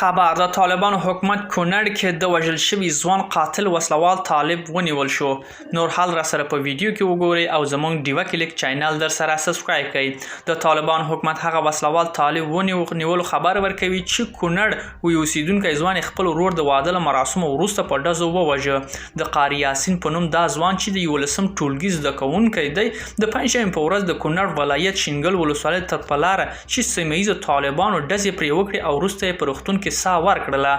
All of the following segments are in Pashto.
خبر د طالبانو حکومت کونړ کې د وژل شوي ځوان قاتل وسلوال طالب ونیول شو. نور حال را سره په ویډیو کې وګورئ او زموږ ډیوه کلیک چینل در سره سبسکرایب کړئ. د طالبانو حکومت هغه وسلوال طالب ونیول خبر ورکوي چې کونړ وی اوسیدونکی ځوان خپل ورور د واده له مراسمو وروسته په ډزو ووژه. د قاری یاسین په نوم دا ځوان چې د 11 ټولګي زده کوونکی دی د پنجشنبې په ورځ د کونړ ولایت شینګل ولسوالۍ ته په لاره چې سیمه ییزو طالبانو ډزې پرې وکړې او وروسته یې په روغتون کې ساه ورکړله.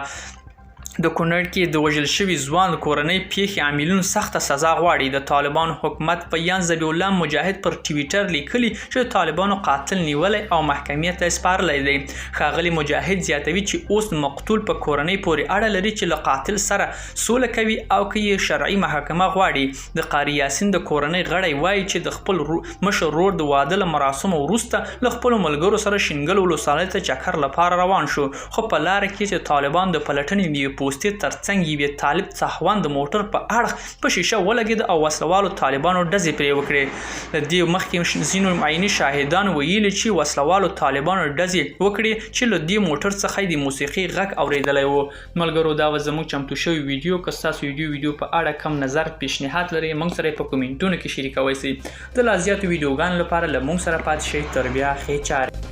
د کونړ کې د وژل شوي ځوان کورنۍ پیښې عاملینو سخته سزا غواړي. د طالبانو حکومت په یان ذبیح الله مجاهد پر ټویټر لیکلي چې د طالبانو قاتل نیولی او محکمې ته سپارلی دی. ښاغلي مجاهد زیاتوي چې اوس مقتول په کورنۍ پورې اړه لري چې له قاتل سره سوله کوي او که یې شرعي محاکمه غواړي. د قاری یاسین د کورنۍ غړی وایي چې د خپل مشر ورور د واده له مراسمو وروسته له خپلو ملګرو سره شینګل ولسوالۍ ته چکر لپاره روان شو، خو په لاره کې چې طالبان د پلټنې پوستې ترڅنګ یوې طالب څاهوان د موټر په اړخ په شیشه ولګېد او وسلوالو طالبانو ډزې پرې وکړې. له دې مخکې ځینو عیني شاهدان ویلي چې وسلوالو طالبانو ډزې وکړې چې له دې موټر څخه د موسیقي غږ اورېدلی و. ملګرو دا و زموږ چمتو شوی ویډیو. که ستاسو ویډیو په اړه کم نظر پیشنهاد لرئ موږ سره په کومنټونو کې شریکولی شئ. د لا زیاتو ویډیوګانو لپاره له موږ سره پاتې شئ. تر بیا ښې چارې.